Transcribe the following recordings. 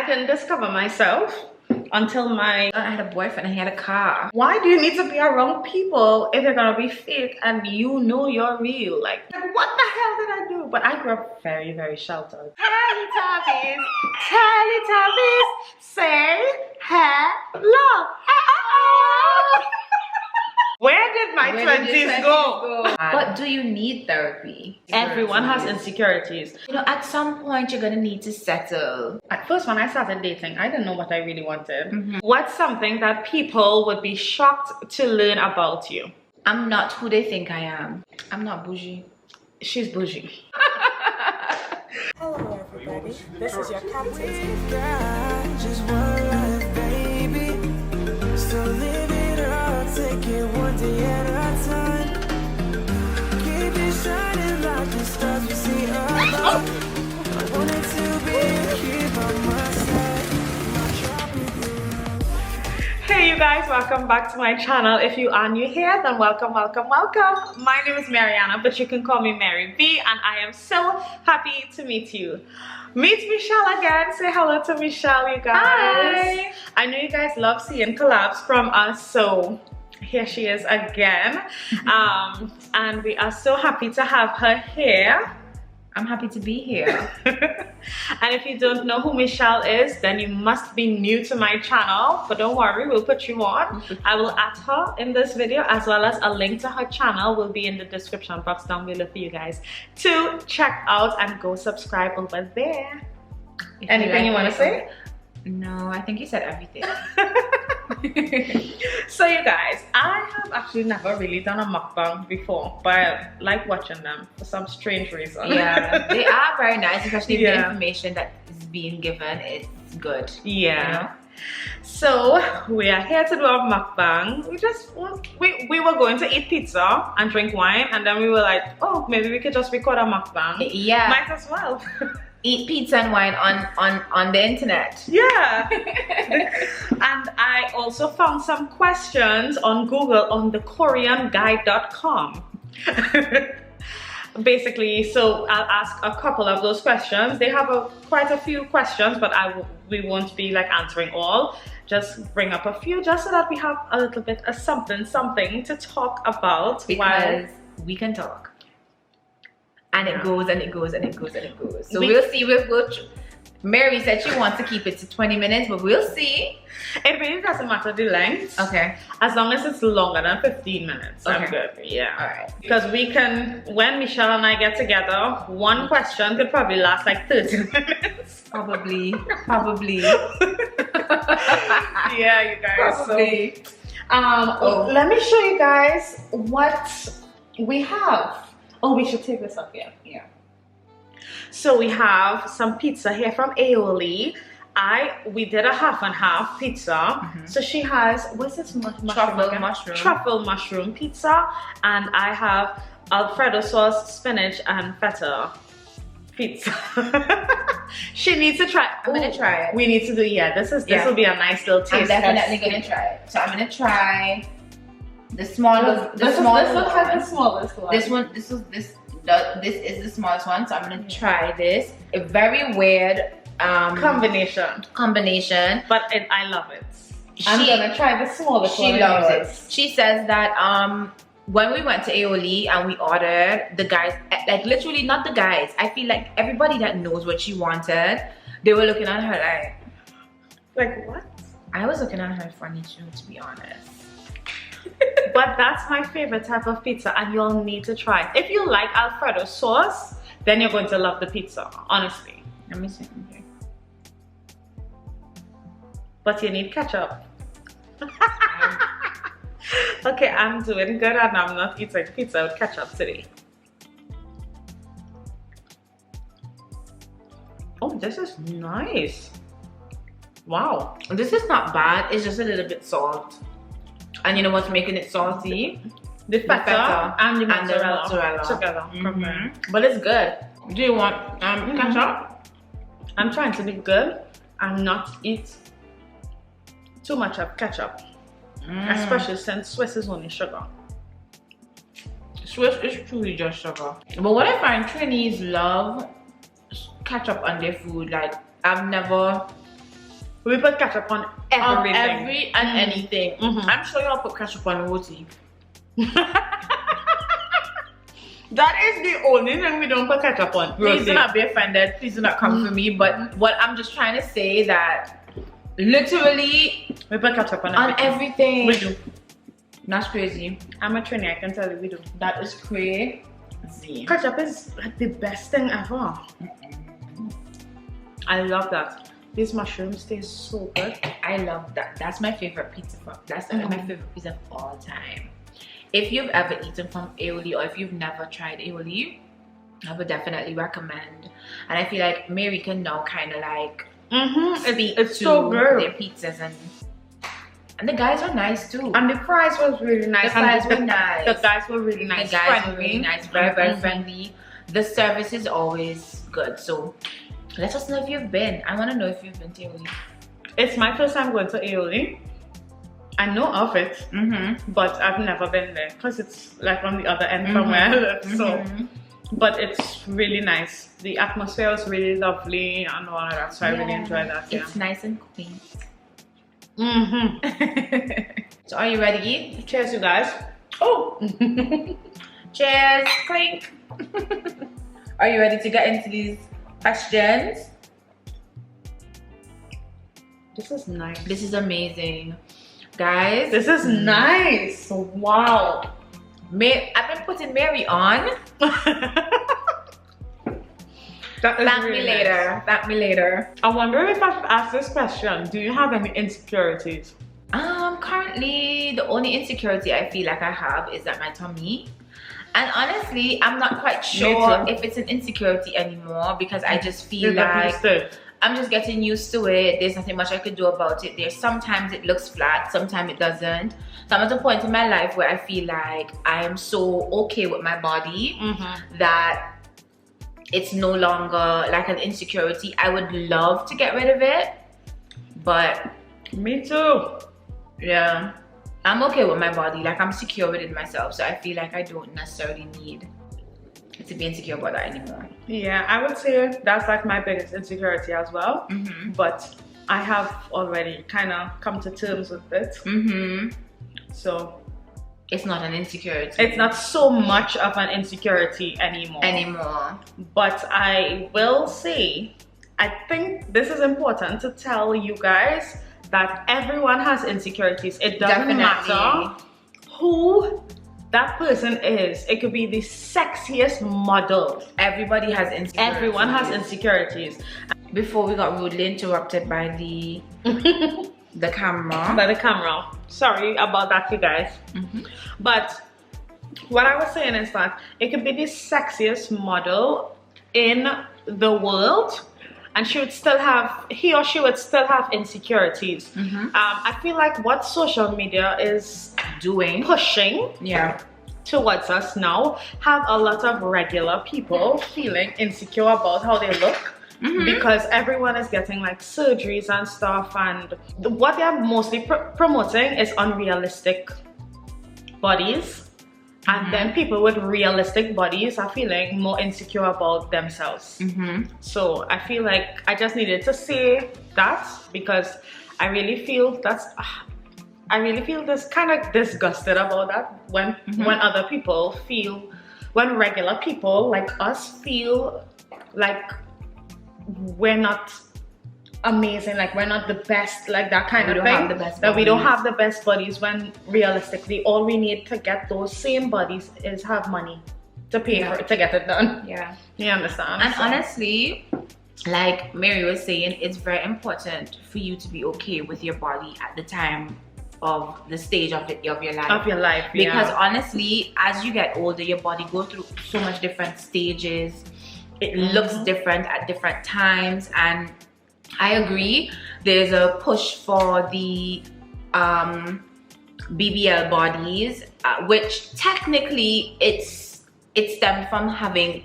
couldn't discover myself until I had a boyfriend and he had a car. Why do you need to be around people if they're gonna be fake and you know you're real? Like what the hell did I do? But I grew up very, very sheltered. Teletubbies, Teletubbies, say hello. Where did my 20s go? But do you need therapy? Everyone has insecurities. You know, at some point you're gonna need to settle. At first, when I started dating, I didn't know what I really wanted. What's something that people would be shocked to learn about you? I'm not who they think I am. I'm not bougie. She's bougie. Hello everybody, this is your captain. Just one life, baby. So live it up, take it one day at a time. Keep it shining like the stars we see above. I wanted to be here by my side. Hey you guys, welcome back to my channel. If you are new here, then welcome. My name is Mariana, but you can call me Mary B, and I am so happy to meet you. Meet Michelle again. Say hello to Michelle, you guys. Hi. I know you guys love seeing collabs from us, so here she is again. And we are so happy to have her here. I'm happy to be here. And if you don't know who Michelle is, then you must be new to my channel, but don't worry, we'll put you on. I will add her in this video, as well as a link to her channel will be in the description box down below for you guys to check out and go subscribe over there. Anything you want to say? No, I think you said everything. So you guys, I have actually never really done a mukbang before, but I like watching them for some strange reason. Yeah, they are very nice, especially if the information that is being given is good. Yeah. You know? So we are here to do a mukbang. We were going to eat pizza and drink wine, and then we were like, oh, maybe we could just record a mukbang. Yeah. Might as well. Eat pizza and wine on the internet. Yeah. And I also found some questions on Google on the KoreanGuide.com. Basically, so I'll ask a couple of those questions. They have quite a few questions, but we won't be like answering all. Just bring up a few, just so that we have a little bit of something to talk about. Because we can talk. And it goes and it goes and it goes and it goes. So we'll see. Mary said she wants to keep it to 20 minutes, but we'll see. It really doesn't matter the length. Okay. As long as it's longer than 15 minutes, okay. I'm good. Yeah. All right. Because we can, when Michelle and I get together, one question could probably last like 30 minutes. Probably. Yeah, you guys. Probably. So, let me show you guys what we have. Oh, we should take this up here. Yeah. So we have some pizza here from Aioli. We did a half and half pizza. So she has, what's this mushroom? Truffle mushroom pizza. And I have Alfredo sauce, spinach, and feta pizza. She needs to try. I'm gonna try it. We need to do, this will be a nice little taste. I'm definitely gonna try it. So I'm gonna try the smallest. This looks like the smallest one. This is the smallest one. So I'm gonna try this. A very weird combination. But I love it. I'm gonna try the smallest one. She loves it. She says that when we went to Aioli and we ordered, the guys, like literally not the guys, I feel like everybody that knows what she wanted, they were looking at her like what? I was looking at her funny too, to be honest. But that's my favorite type of pizza, and you'll need to try it. If you like Alfredo sauce, then you're going to love the pizza, honestly. Let me see. Okay. But you need ketchup. Okay, I'm doing good, and I'm not eating pizza with ketchup today. Oh, this is nice. Wow. This is not bad. It's just a little bit salt. And you know what's making it salty? The feta and the mozzarella together. But it's good. Do you want ketchup? I'm trying to be good and not eat too much of ketchup. Especially since Swiss is only sugar. Swiss is truly just sugar. But what I find Trinis love ketchup on their food. Like I've never We put ketchup on everything. Every and anything. I'm sure y'all put ketchup on roti. That is the only thing we don't put ketchup on. Please do not be offended. Please do not come for me. But what I'm just trying to say that literally we put ketchup on everything. We do. That's crazy. I'm a Trini, I can tell you we do. That is crazy. Ketchup is like the best thing ever. I love that. These mushrooms taste so good. I love that. That's my favorite pizza. That's my favorite pizza of all time. If you've ever eaten from aioli or if you've never tried aioli, I would definitely recommend. And I feel like Mary can now kind of like speak it's to so good. their pizzas, and the guys are nice too. And the fries was really nice. The fries were nice. The guys were really nice. The guys were really nice. Very, very friendly. The service is always good. So let us know if you've been. I want to know if you've been to aioli. It's my first time going to aioli. I know of it, but I've never been there because it's like on the other end from where I live. So, but it's really nice. The atmosphere was really lovely and all of that. So I really enjoyed that. It's nice and quaint. So are you ready? Cheers, you guys. Oh, cheers! Clink. Are you ready to get into these questions? This is nice. This is amazing. Guys, this is nice. Wow. I've been putting Mary on. Thank me later. Thank me later. I wonder if I should ask this question. Do you have any insecurities? Currently, the only insecurity I feel like I have is at my tummy. And honestly, I'm not quite sure if it's an insecurity anymore because I just feel like I'm just getting used to it. There's nothing much I could do about it. There's sometimes it looks flat, sometimes it doesn't. So I'm at a point in my life where I feel like I am so okay with my body that it's no longer like an insecurity. I would love to get rid of it, but me too. Yeah, I'm okay with my body. Like I'm secure within myself, so I feel like I don't necessarily need to be insecure about that anymore. Yeah, I would say that's like my biggest insecurity as well. But I have already kind of come to terms with it. So it's not an insecurity. It's not so much of an insecurity anymore. But I will say, I think this is important to tell you guys that everyone has insecurities. It doesn't matter who that person is. It could be the sexiest model. Everybody has insecurities. Everyone has insecurities. Before we got rudely interrupted by the camera. By the camera. Sorry about that, you guys. But what I was saying is that it could be the sexiest model in the world, and he or she would still have insecurities. I feel like what social media is pushing towards us now, have a lot of regular people feeling insecure about how they look. Because everyone is getting like surgeries and stuff, and what they're mostly promoting is unrealistic bodies. And then people with realistic bodies are feeling more insecure about themselves. So I feel like I just needed to say that because I really feel this kind of disgusted about that when other people when regular people like us feel like we're not amazing, like we're not the best, like that kind of thing, that we don't have the best bodies, when realistically all we need to get those same bodies is have money to pay for it to get it done. You understand? And honestly, like Mary was saying, it's very important for you to be okay with your body at the time of the stage of your life. Because honestly, as you get older, your body goes through so much different stages. It looks different at different times, and I agree, there's a push for the BBL bodies, which technically it stems from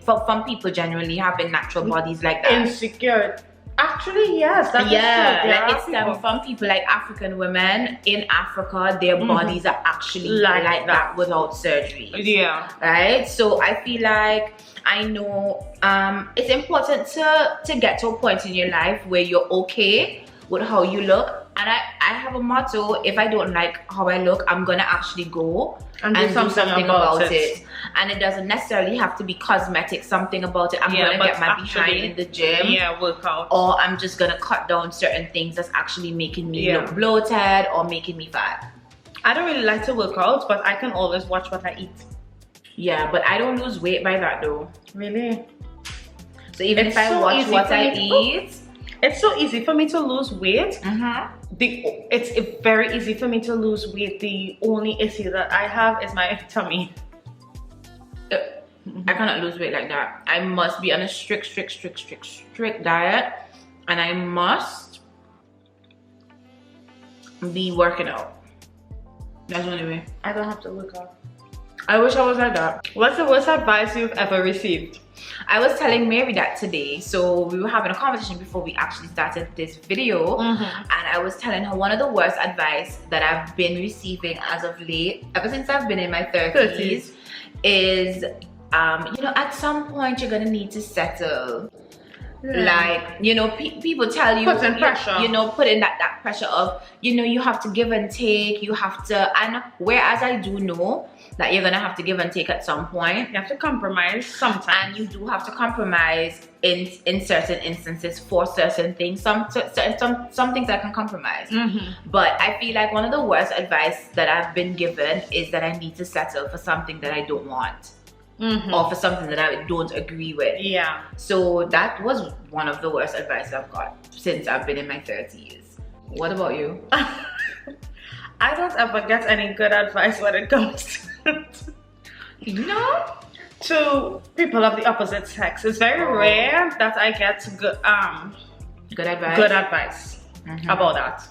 from people generally having natural bodies like that. Insecure. Actually, yes, that's true. Like it stems from people like African women in Africa. Their bodies are actually like that without surgery. Right. So I feel like I know it's important to get to a point in your life where you're okay with how you look. And I have a motto: if I don't like how I look, I'm gonna actually go and do something about it. And it doesn't necessarily have to be cosmetic, something about it. I'm gonna get my behind in the gym, work out, or I'm just gonna cut down certain things that's actually making me look bloated or making me fat. I don't really like to work out, but I can always watch what I eat. Yeah, but I don't lose weight by that though. Really? So even if I watch what I eat, it's so easy for me to lose weight. It's very easy for me to lose weight. The only issue that I have is my tummy. I cannot lose weight like that. I must be on a strict diet, and I must be working out. That's the only way. I don't have to work out. I wish I was like that. What's the worst advice you've ever received? I was telling Mary that today. So we were having a conversation before we actually started this video, and I was telling her one of the worst advice that I've been receiving as of late, ever since I've been in my 30s, is you know, at some point you're gonna need to settle. Like, you know, people tell you, put in pressure. You know, put in that pressure of, you know, you have to give and take, you have to, and whereas I do know that you're gonna have to give and take at some point. You have to compromise sometimes. And you do have to compromise in certain instances for certain things. Some things I can compromise. But I feel like one of the worst advice that I've been given is that I need to settle for something that I don't want. Or for something that I don't agree with. Yeah. So that was one of the worst advice I've got since I've been in my 30s. What about you? I don't ever get any good advice when it comes to people of the opposite sex. It's very rare that I get good advice about that.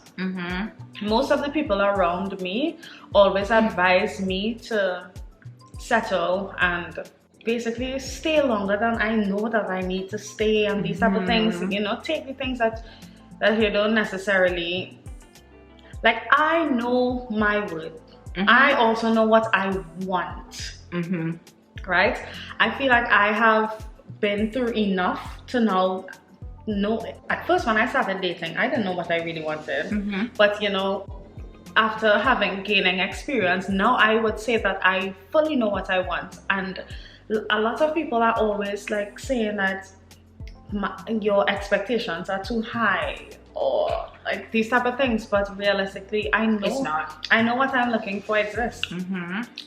Most of the people around me always advise me to settle and basically stay longer than I know that I need to stay, and these type of things, you know, take the things that you don't necessarily like. I know my worth. I also know what I want. Right? I feel like I have been through enough to now know. At first, when I started dating, I didn't know what I really wanted, but you know, after gaining experience, now I would say that I fully know what I want. And a lot of people are always like saying that your expectations are too high, or like these type of things, but realistically I know it's not. I know what I'm looking for exists.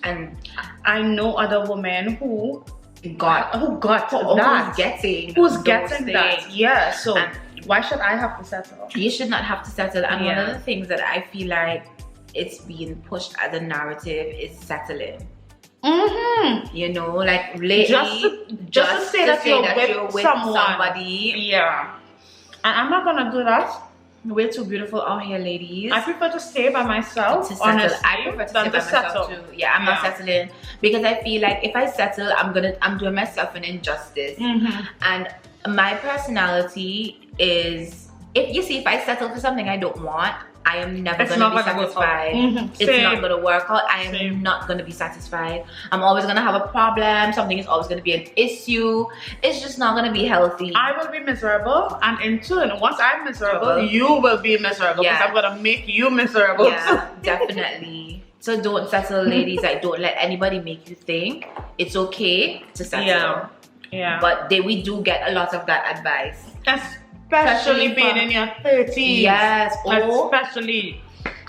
And I know other women who got that, who's getting that. Yeah, so why should I have to settle? You should not have to settle. And one of the things that I feel like it's being pushed as a narrative is settling. You know, like lately, just to say that you're with somebody. Yeah. And I'm not gonna do that. We're too beautiful out here, ladies. I prefer to stay by myself. Honestly, I prefer to stay by myself too. Yeah, I'm not settling, because I feel like if I settle, I'm doing myself an injustice. And my personality is, if I settle for something I don't want, I am never going to be satisfied. It's not going to work out. I am not going to be satisfied. I'm always going to have a problem. Something is always going to be an issue. It's just not going to be healthy. I will be miserable, and in turn, once I'm miserable, you will be miserable, because I'm going to make you miserable. Yeah, definitely. So don't settle, ladies. Like, don't let anybody make you think it's okay to settle. Yeah. But we do get a lot of that advice. Especially being in your 30s. Yes. Especially.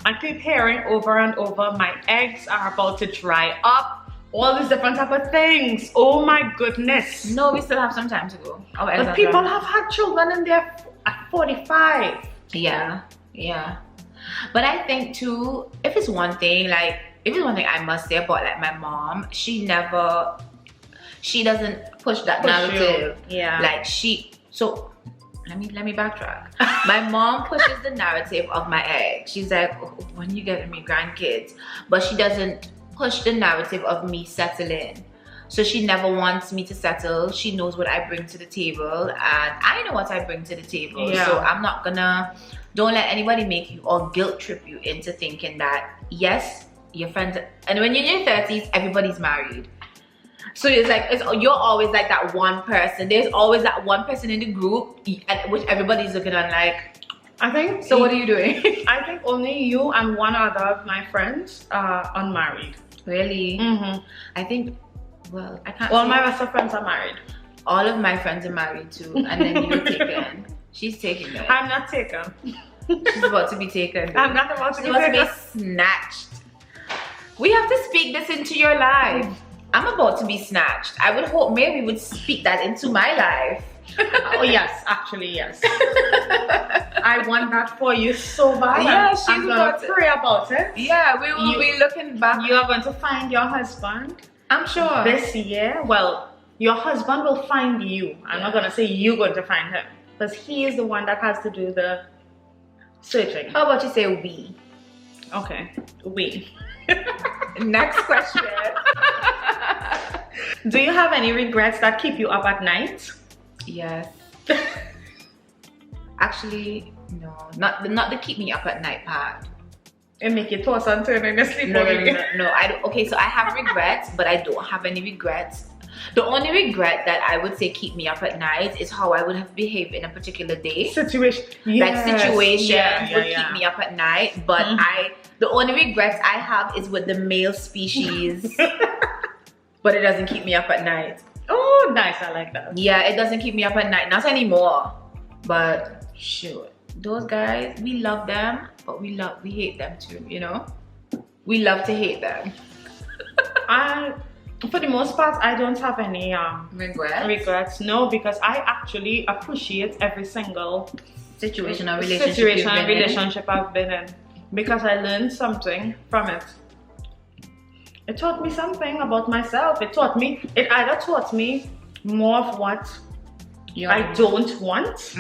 I keep hearing over and over, my eggs are about to dry up. All these different type of things. Oh my goodness. No, we still have some time to go. But people have had children in their at 45. Yeah. But I think too, if it's one thing I must say about like my mom, she doesn't push that narrative. Yeah. Like let me backtrack. My mom pushes the narrative of my ex. She's like, oh, when you get me grandkids, but she doesn't push the narrative of me settling. So she never wants me to settle. She knows what I bring to the table, and I know what I bring to the table. So I'm not gonna. Don't let anybody make you or guilt trip you into thinking that yes, your friends. And when you're in your 30s, everybody's married. So it's like you're always like that one person. There's always that one person in the group, which everybody's looking at like, I think. So what are you doing? I think only you and one other of my friends are unmarried. Really? I think, well, I can't. All my rest of friends are married. All of my friends are married too, and then you're taken. She's taken it. I'm not taken. She's about to be taken. I'm not about to She's be about taken. to be snatched. We have to speak this into your life. I'm about to be snatched. I would hope Mary would speak that into my life. Oh yes, actually yes. I want that for you so bad. Yeah, she's I'm gonna pray about it. Yeah, we will be looking back. You are going to find your husband. I'm sure. This year, well, your husband will find you. I'm not gonna say you're going to find him, because he is the one that has to do the searching. How about you say we? Okay, we. Next question. Do you have any regrets that keep you up at night? Yes. Actually, no. Not the keep me up at night part. It make you toss and turn in your sleep. No. I don't. Okay, so I have regrets, but I don't have any regrets. The only regret that I would say keep me up at night is how I would have behaved in a particular day. Situation. Like situations would yeah. keep me up at night. But the only regrets I have is with the male species. But it doesn't keep me up at night. Oh, nice. I like that. Yeah, it doesn't keep me up at night. Not anymore. But shoot, those guys, we love them, but we hate them too, you know? We love to hate them. For the most part, I don't have any regrets. No, because I actually appreciate every single situation or relationship I've been in, because I learned something from it. It taught me something about myself. It either taught me more of what I don't want,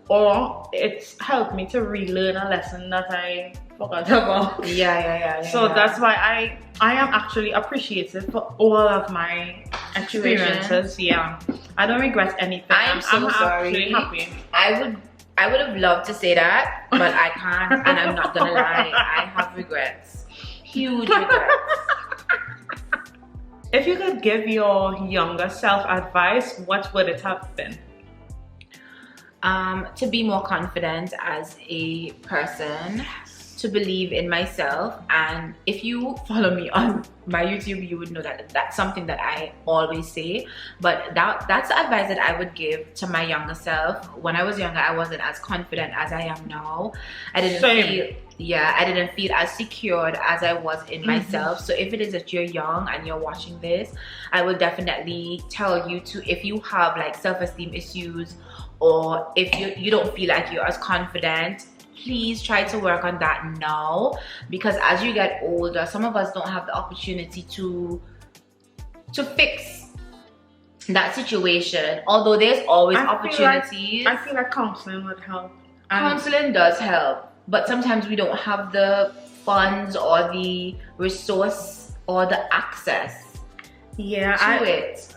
or it helped me to relearn a lesson that I forgot about. Yeah. So that's why I am actually appreciative for all of my experiences. Yeah, I don't regret anything. I'm so sorry. Happy. I would have loved to say that, but I can't, and I'm not gonna lie. I have regrets. Huge regrets. If you could give your younger self advice, what would it have been? To be more confident as a person, to believe in myself. And if you follow me on my YouTube, you would know that that's something that I always say. But that's the advice that I would give to my younger self. When I was younger, I wasn't as confident as I am now. I didn't feel as secured as I was in myself. So if it is that you're young and you're watching this, I would definitely tell you to, if you have like self-esteem issues, or if you don't feel like you're as confident, please try to work on that now, because as you get older, some of us don't have the opportunity to fix that situation, although there's always opportunities. I feel like counseling would help. Counseling does help, but sometimes we don't have the funds or the resource or the access to it.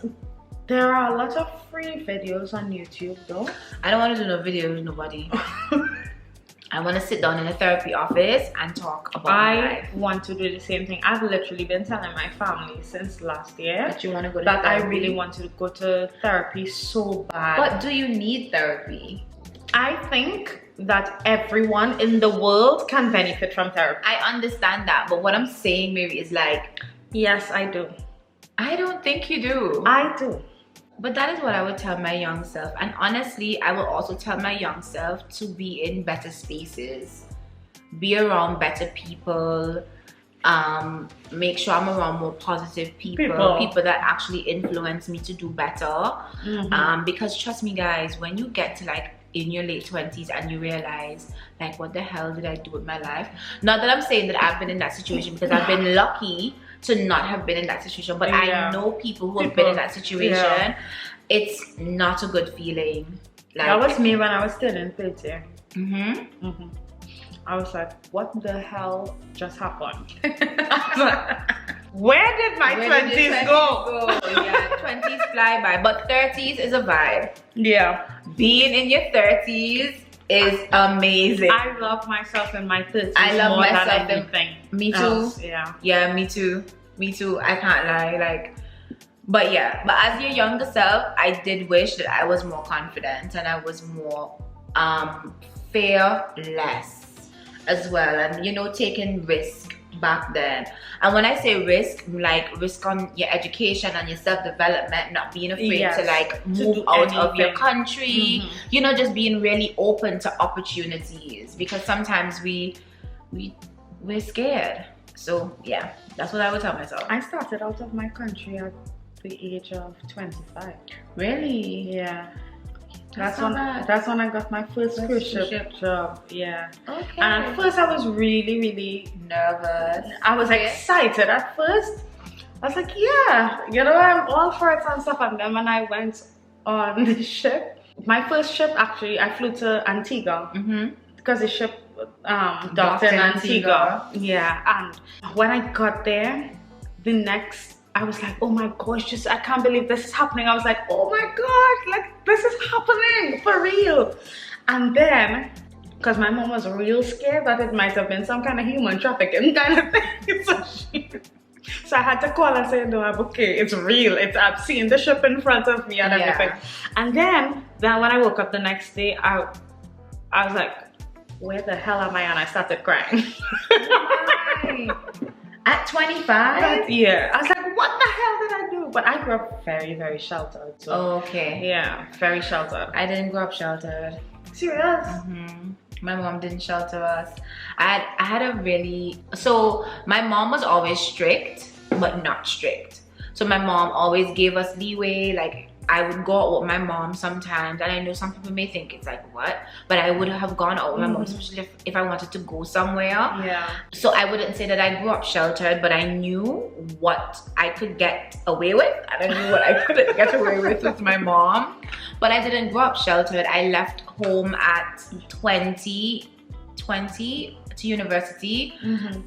There are a lot of free videos on YouTube though. I don't want to do no videos with nobody. I want to sit down in a therapy office and talk about my life. I want to do the same thing. I've literally been telling my family since last year that you want to go to that therapy. I really want to go to therapy so bad. But do you need therapy? I think that everyone in the world can benefit from therapy. I understand that, but what I'm saying, Mary, is like, yes, I do. I don't think you do. I do. But that is what I would tell my young self. And honestly, I will also tell my young self to be in better spaces, be around better people, make sure I'm around more positive people that actually influence me to do better. Because trust me guys, when you get to like in your late 20s and you realize like, what the hell did I do with my life? Not that I'm saying that I've been in that situation, because I've been lucky to not have been in that situation, but I know people who have been in that situation. It's not a good feeling. Like, that was me when I was still in third year. I was like, what the hell just happened? Where did my 20s go? Yeah, 20s fly by, but 30s is a vibe. Yeah. Being in your 30s is amazing. I love myself in my 30s. I love more myself than anything. Me too. Else. Yeah, me too. I can't lie. Like, but yeah, but as your younger self, I did wish that I was more confident and I was more fearless as well, and you know, taking risk back then. And when I say risk, like risk on your education and your self-development, not being afraid to like move out of your country, you know, just being really open to opportunities, because sometimes we're scared. So yeah, that's what I would tell myself. I started out of my country at the age of 25. Really? Yeah. That's when I got my first cruise ship job. Yeah. Okay. And at first I was really nervous. I was excited at first. I was like, yeah, you know, I'm all for it and stuff. And then when I went on the ship, my first ship actually, I flew to Antigua because the ship docked in Antigua. Yeah. And when I got there, I was like, oh my gosh, I can't believe this is happening. I was like, oh my gosh, like this is happening for real. And then, because my mom was real scared that it might have been some kind of human trafficking kind of thing. So I had to call and say, no, I'm okay, it's real. I've seen the ship in front of me and everything. And then when I woke up the next day, I was like, where the hell am I? And I started crying. At 25? Yeah. I was like, what the hell did I do? But I grew up very sheltered. So okay. Yeah, very sheltered. I didn't grow up sheltered. Serious? My mom didn't shelter us. So my mom was always strict, but not strict. So my mom always gave us leeway. Like, I would go out with my mom sometimes, and I know some people may think it's like, what? But I would have gone out with my mom, especially if I wanted to go somewhere. Yeah. So I wouldn't say that I grew up sheltered, but I knew what I could get away with, and I knew what I couldn't get away with my mom. But I didn't grow up sheltered. I left home at 20 to university,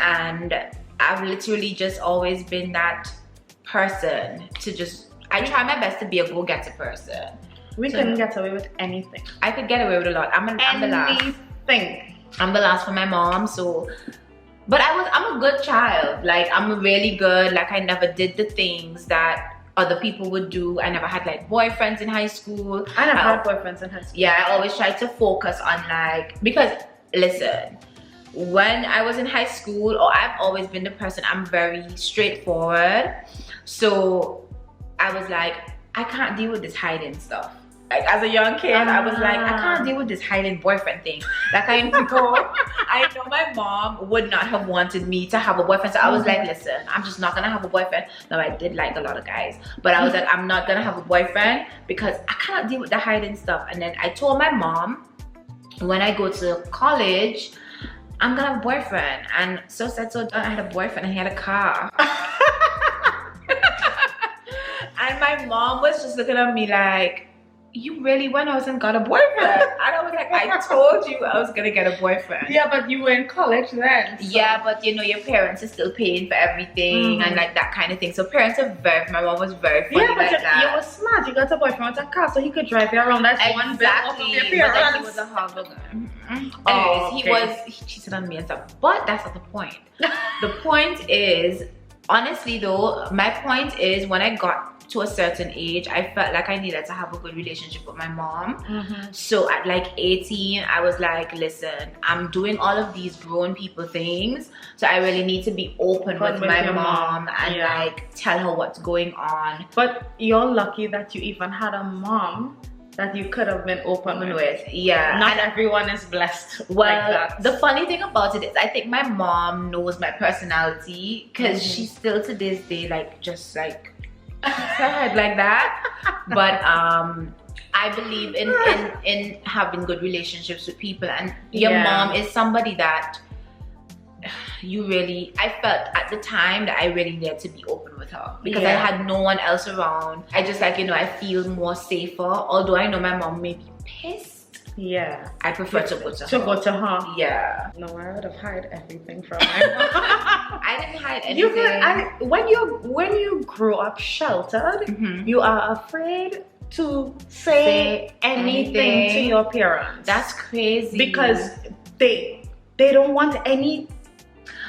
and I've literally just always been that person to just, I try my best to be a go-getter person. We couldn't get away with anything. I could get away with a lot. I'm the last. I'm the last for my mom, so. But I'm a good child. Like, I'm really good. Like, I never did the things that other people would do. I never had like boyfriends in high school. I never had boyfriends in high school. Yeah, I always tried to focus on like, because listen, when I was in high school, I've always been the person, I'm very straightforward. So I was like, I can't deal with this hiding stuff. Like, as a young kid, I was like, I can't deal with this hiding boyfriend thing. Like, I know my mom would not have wanted me to have a boyfriend. So I was like, listen, I'm just not gonna have a boyfriend. No, I did like a lot of guys, but I was like, I'm not gonna have a boyfriend because I can't deal with the hiding stuff. And then I told my mom, when I go to college, I'm gonna have a boyfriend. And so said so done. I had a boyfriend and he had a car. And my mom was just looking at me like, you really went out and got a boyfriend? And I was like, I told you I was gonna get a boyfriend. Yeah, but you were in college then. So. Yeah, but you know, your parents are still paying for everything and like that kind of thing. So parents are my mom was very funny. Yeah, but like that. You were smart. You got a boyfriend with a car so he could drive you around. That's one bit off of your parents. But he was a harbor guy. Anyways, he cheated on me and stuff. But that's not the point. The point is, honestly though, my point is when I got to a certain age, I felt like I needed to have a good relationship with my mom. So at like 18, I was like, listen, I'm doing all of these grown people things, so I really need to be open with my mom and like tell her what's going on. But you're lucky that you even had a mom that you could have been open with. Yeah. Not everyone is blessed well, like that. The funny thing about it is I think my mom knows my personality because she's still to this day like just like sad like that. But I believe in having good relationships with people, and your mom is somebody that you really, I felt at the time that I really needed to be open with her because I had no one else around. I just like, you know, I feel more safer, although I know my mom may be pissed. Yeah, I prefer to go to her. Yeah. No, I would have hide everything from my mom. I didn't hide anything. When you grow up sheltered, you are afraid to say anything to your parents. That's crazy. Because they don't want any.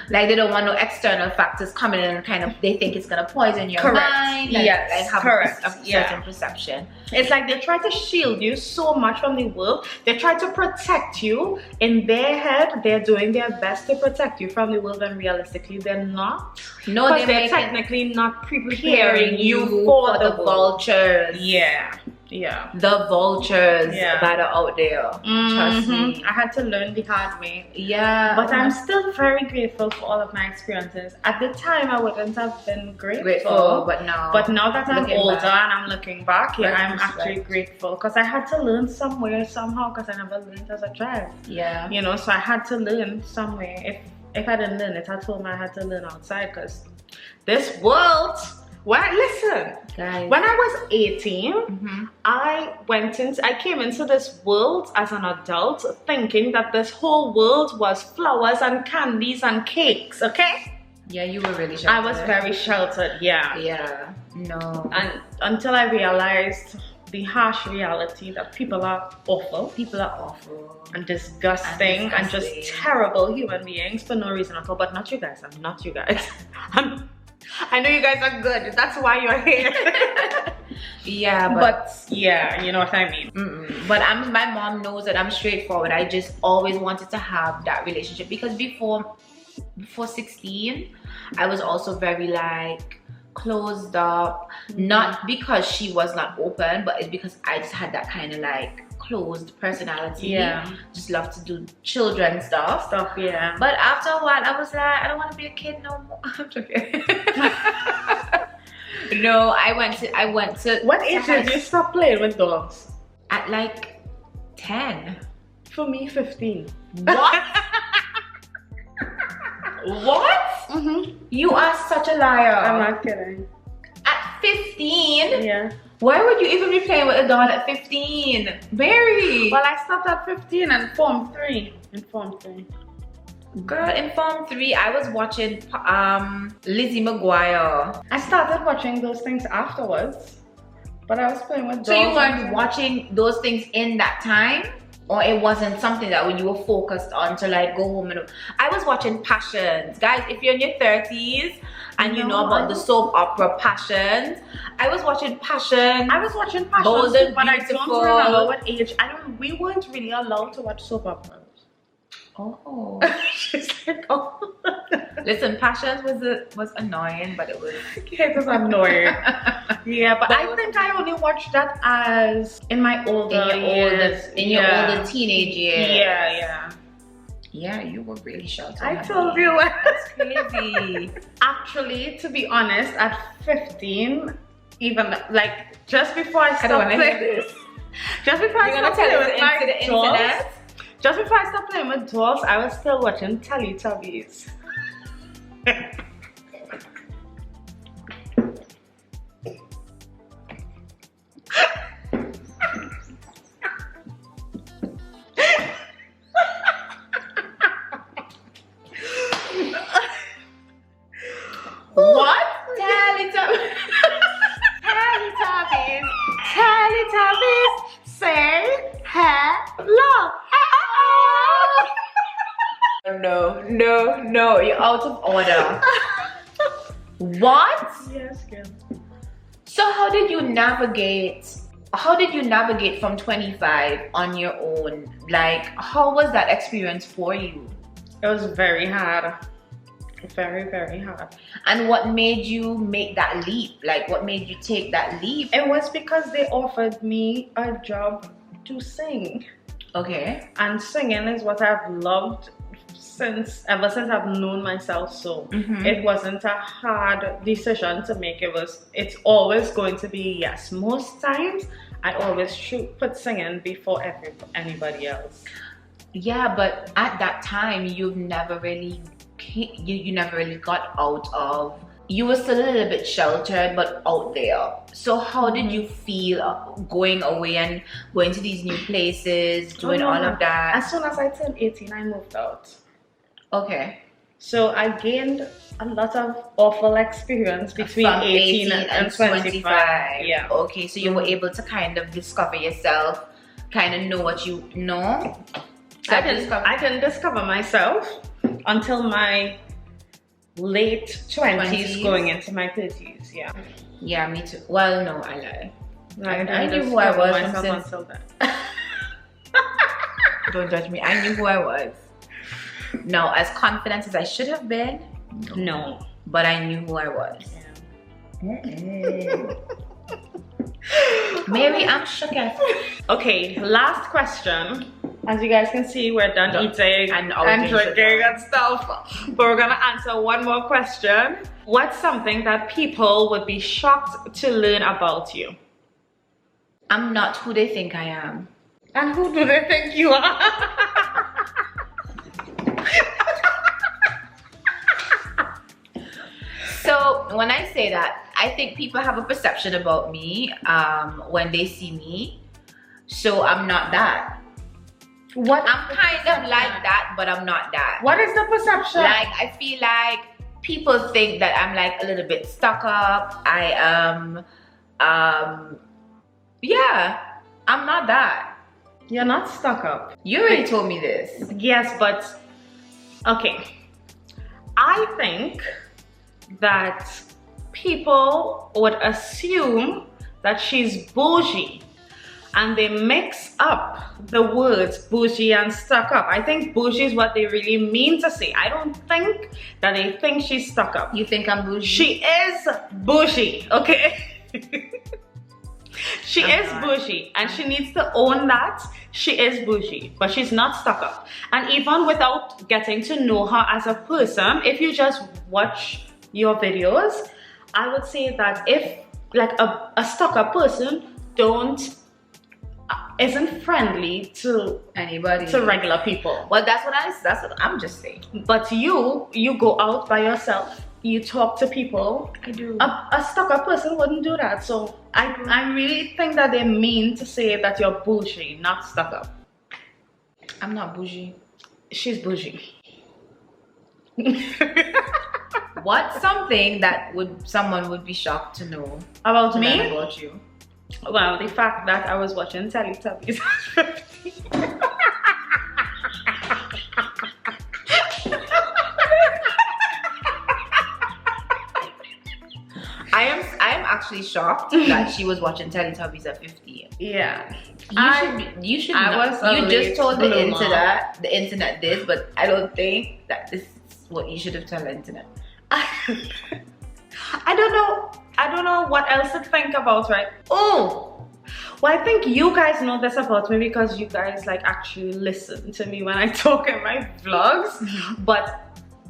Like they don't want no external factors coming in and kind of they think it's gonna poison your mind. Like, Yes, like have correct. a certain perception. It's like they try to shield you so much from the world. They try to protect you. In their head, they're doing their best to protect you from the world, and realistically, they're not. No, they're technically not preparing you for the vultures. Yeah. Yeah. The vultures that are out there. Trust me. I had to learn the hard way. Yeah. But I'm still very grateful for all of my experiences. At the time, I wouldn't have been grateful. But now that I'm older back, and I'm looking back, I'm actually grateful. Because I had to learn somewhere, somehow, because I never learned as a child. Yeah. You know, so I had to learn somewhere. If I didn't learn it, I told me I had to learn outside, because this world... Well, listen, guys. When I was 18, I came into this world as an adult thinking that this whole world was flowers and candies and cakes, okay? Yeah, you were really sheltered. I was very sheltered, yeah. Yeah, no. And until I realized the harsh reality that people are awful. People are awful. And disgusting and just terrible human beings for no reason at all. But not you guys, I'm not you guys. I know you guys are good. That's why you're here. Yeah, but yeah, you know what I mean. But my mom knows that I'm straightforward. I just always wanted to have that relationship, because before 16, I was also very like closed up. Not because she was not open, but it's because I just had that kind of like closed personality. Yeah, just love to do children stuff. Yeah. But after a while, I was like, I don't want to be a kid no more. I'm joking. No, I went to. What age did you stop playing with dogs? At like 10. For me, 15. What? What? You are such a liar. I'm not kidding. At 15? Yeah. Why would you even be playing with a dog at 15? Mary! Well, I stopped at 15 and Form 3. In Form 3. Girl, in Form 3, I was watching Lizzie McGuire. I started watching those things afterwards. But I was playing with dogs. So you weren't watching those things in that time? Or it wasn't something that when you were focused on to like go home and... I was watching Passions. Guys, if you're in your 30s and you know about the soap opera Passions, I was watching Passions. I was watching Passions, Bold and but Beautiful. I don't remember what age. We weren't really allowed to watch soap operas. Oh. She's like, oh. Listen, Passions was annoying, but it was... It was annoying. Yeah, but I think I only watched that as in my older years. In your older teenage years. Yeah. Yeah, you were really sheltered. I told you. That's crazy. Actually, to be honest, at 15, even like just before I stopped playing, just before I stopped playing with my dolls, just before I stopped playing with dolls, I was still watching Teletubbies. What? Teletubbies. Teletubbies, say hello. No, you're out of order. What? Yes, girl. So how did you navigate from 25 on your own? Like, how was that experience for you? It was very hard. Very, very hard. And what made you make that leap? Like, what made you take that leap? It was because they offered me a job to sing. Okay. And singing is what I've loved ever since I've known myself. So it wasn't a hard decision to make. It's always going to be yes. Most times I always put singing before anybody else. Yeah, but at that time you never really got out of, you were still a little bit sheltered but out there. So how did you feel going away and going to these new places, doing all of that? As soon as I turned 18, I moved out. Okay. So I gained a lot of awful experience between 18 and 25. Yeah. Okay, so you were able to kind of discover yourself, kind of know what you know. I didn't discover myself until my late 20s going into my 30s. Yeah. Yeah, me too. Well, no, I lie. I knew who I was until then. Don't judge me. I knew who I was. No, as confident as I should have been. No. But I knew who I was. Yeah. Maybe I'm shook at. Okay, last question. As you guys can see, we're done eating and drinking and stuff. But we're gonna answer one more question. What's something that people would be shocked to learn about you? I'm not who they think I am. And who do they think you are? So when I say that, I think people have a perception about me when they see me. So I'm not that. I'm kind of like that, but I'm not that. What is the perception? Like, I feel like people think that I'm like a little bit stuck up. I yeah, I'm not that. You're not stuck up. You already told me this. Yes, but okay. I think that people would assume that she's bougie, and they mix up the words bougie and stuck up. I think bougie is what they really mean to say. I don't think that they think she's stuck up. You think I'm bougie? She is bougie, okay? She is bougie, and she needs to own that. She is bougie, but she's not stuck up. And even without getting to know her as a person, if you just watch your videos, I would say that if like a stuck up person isn't friendly to anybody, to regular people. Well, that's what I'm just saying. But you go out by yourself, you talk to people. I do. A stuck up person wouldn't do that. So I really think that they mean to say that you're bougie, not stuck up. I'm not bougie. She's bougie. What's something that someone would be shocked to know about me? About you? Well, the fact that I was watching Teletubbies at 15. I am actually shocked that she was watching Teletubbies at 15. Yeah. You should you just told the internet this, but I don't think that this is what you should have told the internet. I don't know what else to think about, right? Oh, well, I think you guys know this about me because you guys like actually listen to me when I talk in my vlogs. But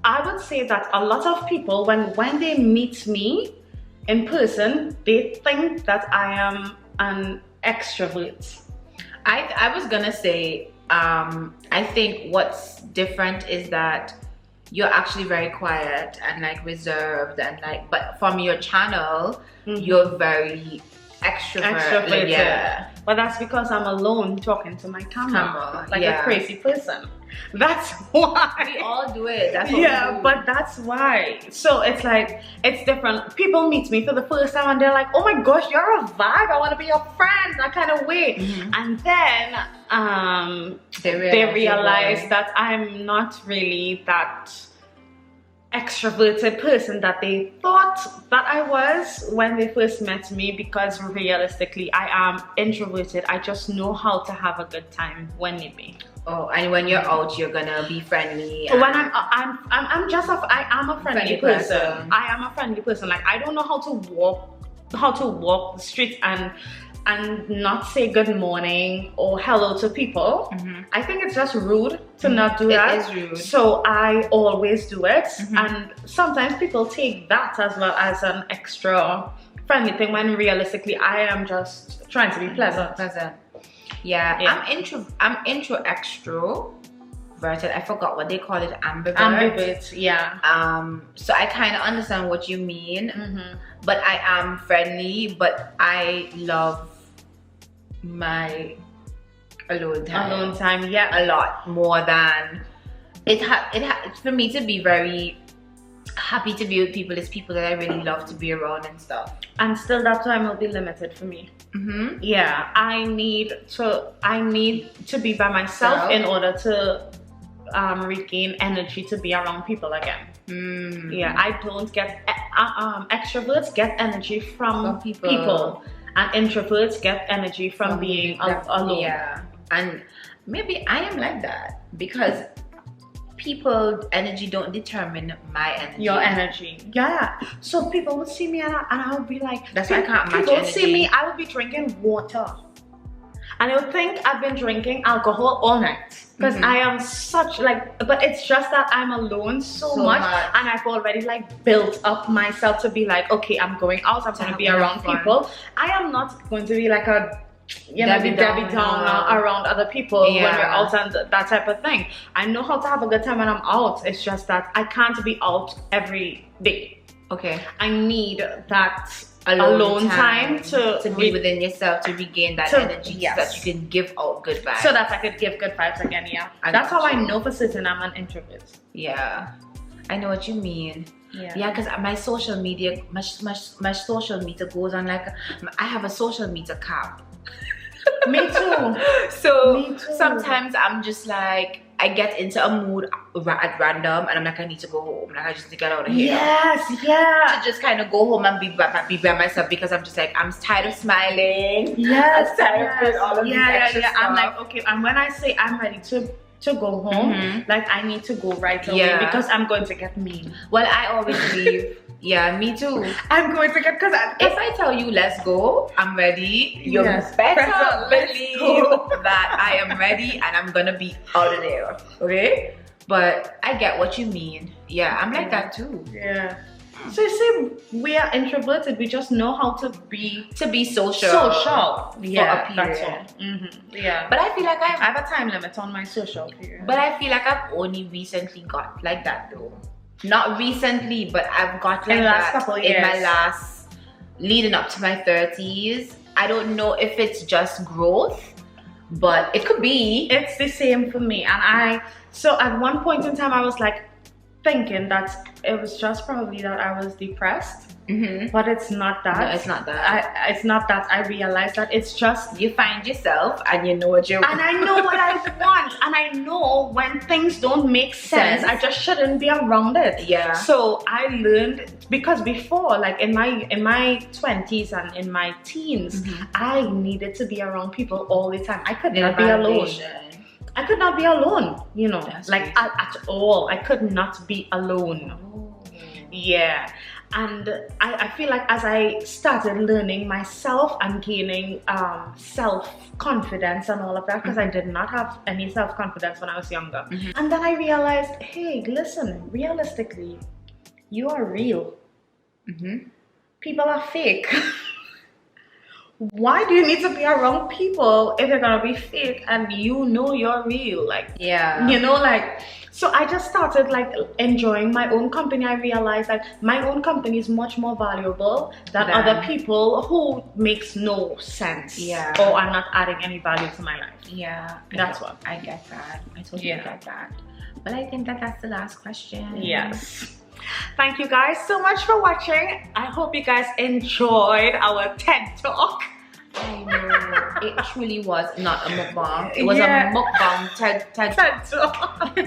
I would say that a lot of people, when they meet me in person, they think that I am an extrovert. I was gonna say, I think what's different is that you're actually very quiet and like reserved and like, but from your channel, you're very extroverted. Yeah. But that's because I'm alone talking to my camera like a crazy person. That's why. We all do it. That's what we do. But that's why. So it's like, it's different. People meet me for the first time and they're like, oh my gosh, you're a vibe. I want to be your friend, that kind of way. And then they realize that I'm not really that extroverted person that they thought that I was when they first met me, because realistically I am introverted. I just know how to have a good time when they meet. Oh, and when you're out, you're gonna be friendly. When I am a friendly person. I am a friendly person. Like, I don't know how to walk the streets and not say good morning or hello to people. I think it's just rude to not do that. It is rude. So I always do it. And sometimes people take that as well as an extra friendly thing, when realistically I am just trying to be pleasant. Yeah. I'm intro extroverted. I forgot what they call it. Ambivert. Yeah. So I kind of understand what you mean. But I am friendly, but I love my alone time. Yeah, a lot more than it for me to be very happy to be with people. It's people that I really love to be around and stuff. And still, that time will be limited for me. Yeah, I need to be by myself in order to regain energy to be around people again. Yeah, I don't get extroverts get energy from people, and introverts get energy from being alone. Yeah, and maybe I am like that because people energy don't determine my energy. Your energy. Yeah. So people would see me and I would be like, that's why I can't match people energy. See me, I would be drinking water. And they would think I've been drinking alcohol all night. Because I am such but it's just that I'm alone so much. And I've already like built up myself to be like, okay, I'm going out, I'm going to be around people. I am not going to be like a Debbie Downer around other people when we're out and that type of thing. I know how to have a good time when I'm out. It's just that I can't be out every day. Okay. I need that alone time to be within yourself, to regain that energy, so that you can give out good vibes. So that I could give good vibes again, That's how I know for certain I'm an introvert. Yeah. I know what you mean. Yeah, because my social media, my social media goes on like, I have a social media cap. Me too. So sometimes I'm just like, I get into a mood at random and I'm like, I need to go home. Like, I just need to get out of here. Yes, yeah. To just kind of go home and be by myself, because I'm just like, I'm tired of smiling. Yes, I'm tired of all of these extra stuff. I'm like, okay, and when I say I'm ready to go home, like I need to go right away because I'm going to get mean. Well, I always leave. Yeah, me too. I'm going to get, because if I tell you let's go, I'm ready. You better believe that I am ready and I'm gonna be out of there. Okay? But I get what you mean. Yeah, I'm like that too. Yeah. So you see, we are introverted. We just know how to be social. Yeah, for a period. That's all. Yeah. But I feel like I have a time limit on my social period. But I feel like I've only recently got like that though. Not recently, but I've got like that in my last, leading up to my 30s. I don't know if it's just growth, but it could be. It's the same for me. And so at one point in time, I was like thinking that it was just probably that I was depressed. But it's not that. No, it's not that. It's not that. I realized that it's just you find yourself and you know what you want. And I know what I want. And I know when things don't make sense, I just shouldn't be around it. Yeah. So I learned, because before, like in my 20s and in my teens, I needed to be around people all the time. I could not be alone. I could not be alone, you know, at all. I could not be alone. Yeah. And I feel like as I started learning myself and gaining self-confidence and all of that, because I did not have any self-confidence when I was younger. And then I realized, hey, listen, realistically, you are real. People are fake. Why do you need to be around people if you're gonna be fake and you know you're real? Like, you know, like, so I just started like enjoying my own company. I realized that my own company is much more valuable than other people who makes no sense or are not adding any value to my life. Yeah, that's what I get that. I totally get that. But I think that's the last question. Yes. Thank you guys so much for watching. I hope you guys enjoyed our TED Talk. I know. It truly was not a mukbang. It was a mukbang TED Talk.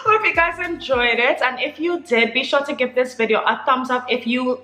Hope you guys enjoyed it. And if you did, be sure to give this video a thumbs up. If you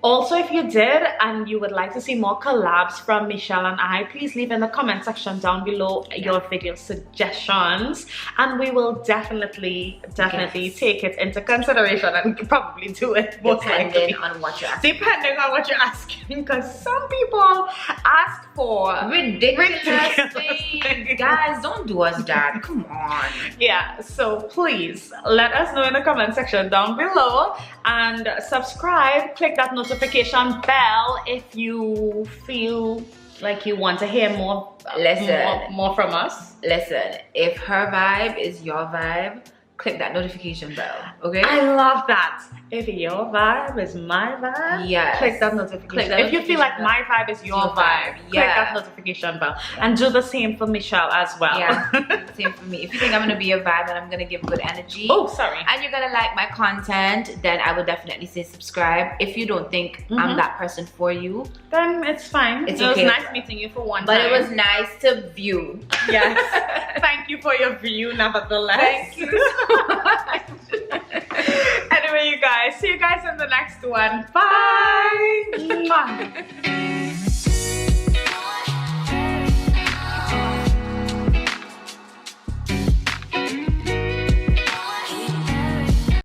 did and you would like to see more collabs from Michele and I, please leave in the comment section down below your video suggestions, and we will definitely take it into consideration and probably do it depending on what you're asking. Because some people ask for ridiculous things. Guys, don't do us that. Come on. Yeah, so please let us know in the comment section down below, and subscribe, click that notification bell if you feel like you want to hear more. Listen, more from us. Listen, if her vibe is your vibe, click that notification bell. Okay. I love that. If your vibe is my vibe, yes. click that notification. If you feel like my vibe is your vibe, click that notification bell. And do the same for Michelle as well. Yeah, same for me. If you think I'm gonna be a vibe and I'm gonna give good energy, oh sorry, and you're gonna like my content, then I would definitely say subscribe. If you don't think I'm that person for you, then it's fine. It was nice meeting you for one but time. It was nice to view. Yes. Thank you for your view, nevertheless. Thank you so much. Anyway, you guys, see you guys in the next one. Bye. Mwah.